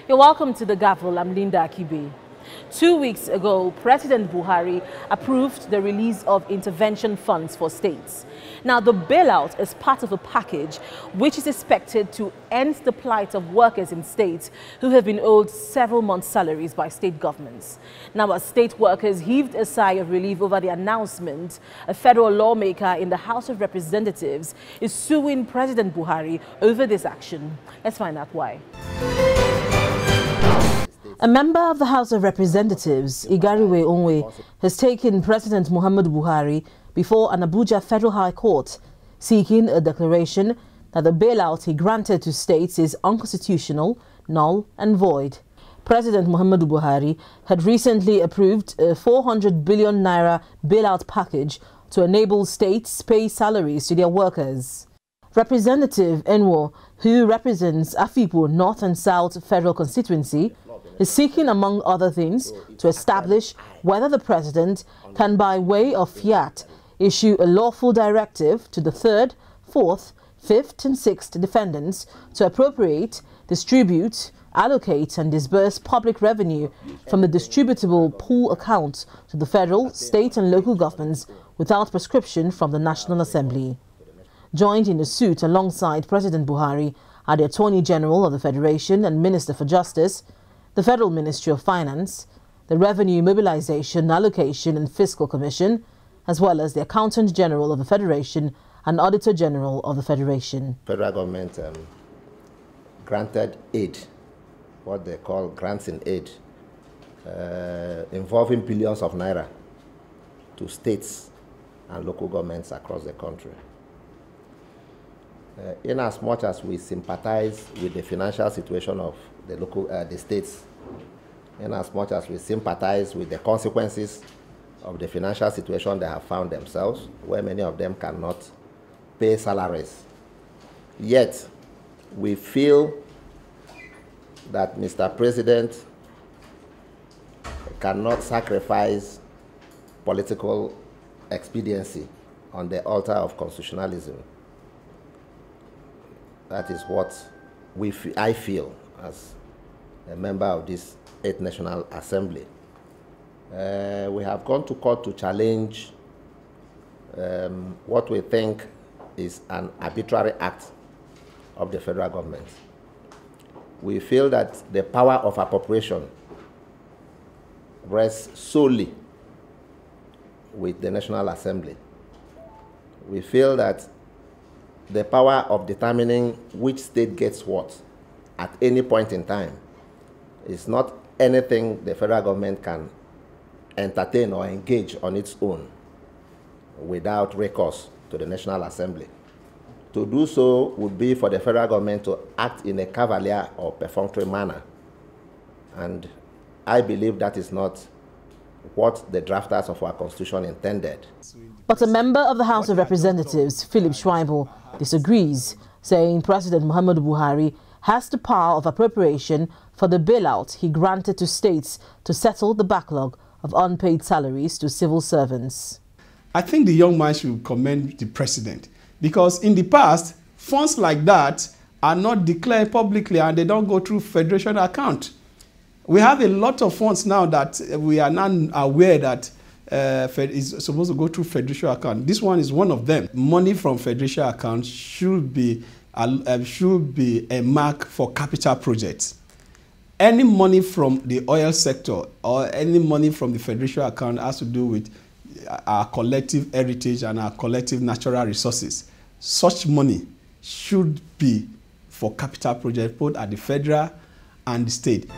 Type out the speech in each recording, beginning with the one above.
You're welcome to the Gavel. I'm Linda Akibe. 2 weeks ago, President Buhari approved the release of intervention funds for states. Now, the bailout is part of a package which is expected to end the plight of workers in states who have been owed several months' salaries by state governments. Now, as state workers heaved a sigh of relief over the announcement, a federal lawmaker in the House of Representatives is suing President Buhari over this action. Let's find out why. A member of the House of Representatives, Igariwe Onwe, has taken President Muhammadu Buhari before an Abuja Federal High Court, seeking a declaration that the bailout he granted to states is unconstitutional, null and void. President Muhammadu Buhari had recently approved a 400 billion naira bailout package to enable states pay salaries to their workers. Representative Onwe, who represents Afikpo North and South Federal Constituency, is seeking, among other things, to establish whether the president can, by way of fiat, issue a lawful directive to the 3rd, 4th, 5th and 6th defendants to appropriate, distribute, allocate and disburse public revenue from the distributable pool account to the federal, state and local governments without prescription from the National Assembly. Joined in the suit alongside President Buhari are the Attorney General of the Federation and Minister for Justice, the Federal Ministry of Finance, the Revenue Mobilization, Allocation and Fiscal Commission, as well as the Accountant General of the Federation and Auditor General of the Federation. Federal government granted aid, what they call grants in aid, involving billions of naira to states and local governments across the country. In as much as we sympathize with the financial situation of the states, in as much as we sympathize with the consequences of the financial situation they have found themselves, where many of them cannot pay salaries, yet we feel that Mr. President cannot sacrifice political expediency on the altar of constitutionalism. That is what I feel as a member of this 8th National Assembly. We have gone to court to challenge what we think is an arbitrary act of the federal government. We feel that the power of appropriation rests solely with the National Assembly. We feel that the power of determining which state gets what at any point in time is not anything the federal government can entertain or engage on its own without recourse to the National Assembly. To do so would be for the federal government to act in a cavalier or perfunctory manner. And I believe that is not what the drafters of our Constitution intended. But a member of the House of Representatives, Philip Schreiber, disagrees, saying President Muhammadu Buhari has the power of appropriation for the bailout he granted to states to settle the backlog of unpaid salaries to civil servants. I think the young man should commend the president, because in the past, funds like that are not declared publicly and they don't go through federation account. We have a lot of funds now that we are not aware that is supposed to go through federation account. This one is one of them. Money from federation account should be a mark for capital projects. Any money from the oil sector or any money from the federation account has to do with our collective heritage and our collective natural resources. Such money should be for capital projects, both at the federal and the state.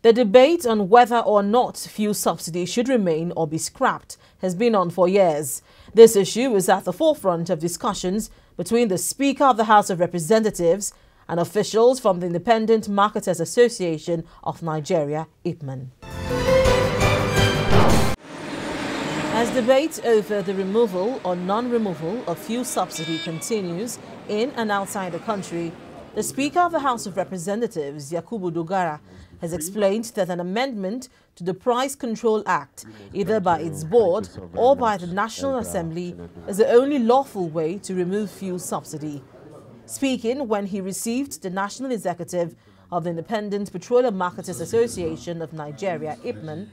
The debate on whether or not fuel subsidy should remain or be scrapped has been on for years. This issue is at the forefront of discussions between the Speaker of the House of Representatives and officials from the Independent Marketers Association of Nigeria, IPMAN. As debate over the removal or non-removal of fuel subsidy continues in and outside the country, the Speaker of the House of Representatives, Yakubu Dogara, has explained that an amendment to the Price Control Act, either by its board or by the National Assembly, is the only lawful way to remove fuel subsidy. Speaking when he received the National Executive of the Independent Petroleum Marketers Association of Nigeria, IPMAN,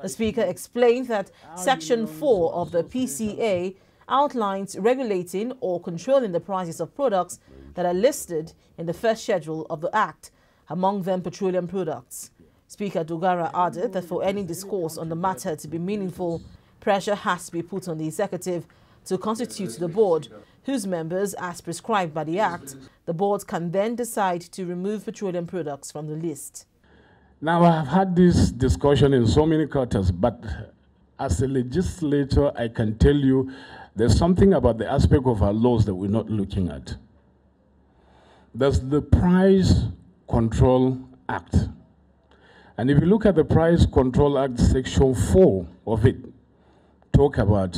the Speaker explained that Section 4 of the PCA outlines regulating or controlling the prices of products that are listed in the first schedule of the Act, among them petroleum products. Speaker Dogara added that for any discourse on the matter to be meaningful, pressure has to be put on the Executive to constitute the board, whose members, as prescribed by the Act, the board can then decide to remove petroleum products from the list. Now, I have had this discussion in so many quarters, but as a legislator, I can tell you there's something about the aspect of our laws that we're not looking at. There's the Price Control Act. And if you look at the Price Control Act, Section 4 of it, talk about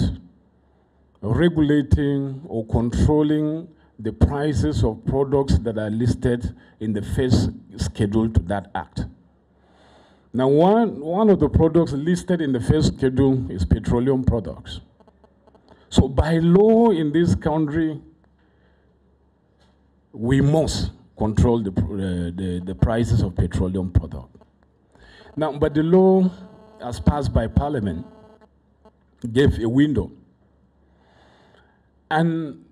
regulating or controlling the prices of products that are listed in the first schedule to that act. Now, one of the products listed in the first schedule is petroleum products. So by law in this country, we must control the prices of petroleum products. Now, but the law, as passed by Parliament, gave a window and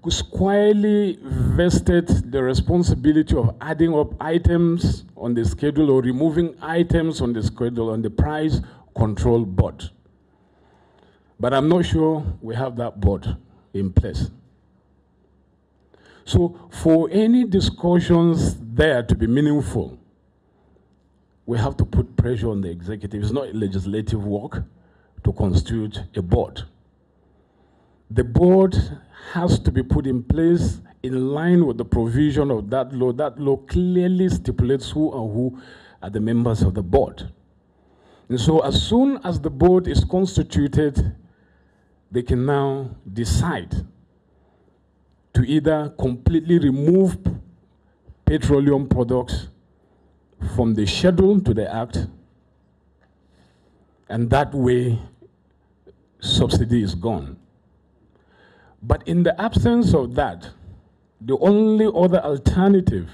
squarely vested the responsibility of adding up items on the schedule or removing items on the schedule on the Price Control Board. But I'm not sure we have that board in place. So for any discussions there to be meaningful, we have to put pressure on the Executive. It's not legislative work to constitute a board. The board has to be put in place in line with the provision of that law. That law clearly stipulates who are the members of the board. And so as soon as the board is constituted, they can now decide to either completely remove petroleum products from the schedule to the Act, and that way subsidy is gone. But in the absence of that, the only other alternative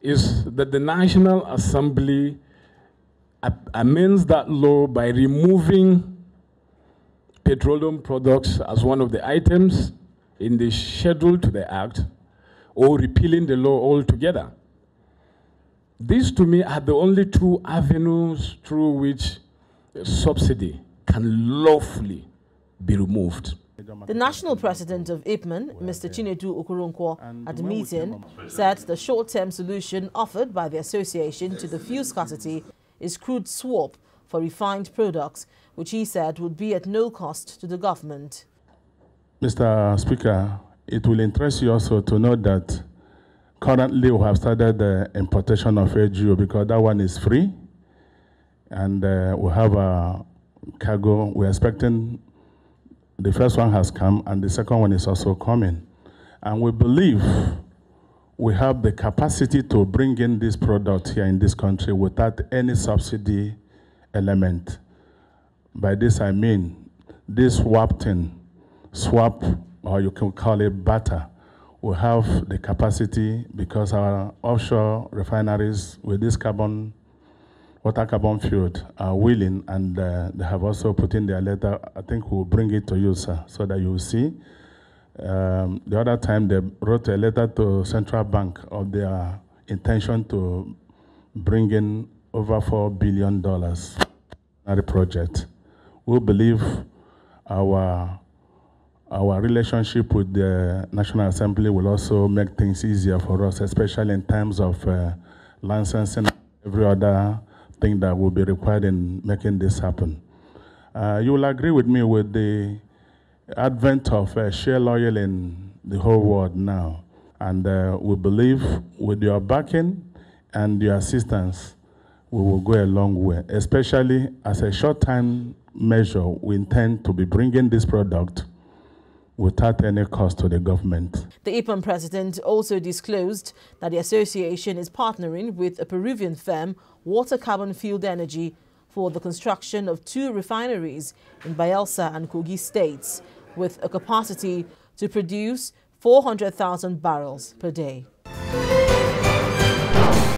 is that the National Assembly amends that law by removing petroleum products as one of the items in the schedule to the Act, or repealing the law altogether. These, to me, are the only two avenues through which a subsidy can lawfully be removed. The national president of IPMAN, Mr. Chinedu Okoronkwo, at the meeting said the short-term solution offered by the association to the fuel scarcity is crude swap for refined products, which he said would be at no cost to the government. Mr. Speaker, it will interest you also to know that currently we have started the importation of AGO because that one is free, and we have a cargo. We're expecting the first one has come and the second one is also coming. And we believe we have the capacity to bring in this product here in this country without any subsidy element. By this I mean this swap, or you can call it barter, we have the capacity because our offshore refineries with this water carbon field are willing, and they have also put in their letter. I think we'll bring it to you, sir, so that you will see. The other time they wrote a letter to Central Bank of their intention to bring in over $4 billion on the project. We believe our relationship with the National Assembly will also make things easier for us, especially in terms of licensing, every other thing that will be required in making this happen. You will agree with me with the advent of shale oil in the whole world now. And we believe with your backing and your assistance, we will go a long way, especially as a short-term measure. We intend to be bringing this product without any cost to the government. The IPAM president also disclosed that the association is partnering with a Peruvian firm, Water Carbon Field Energy, for the construction of 2 refineries in Bayelsa and Kogi states, with a capacity to produce 400,000 barrels per day.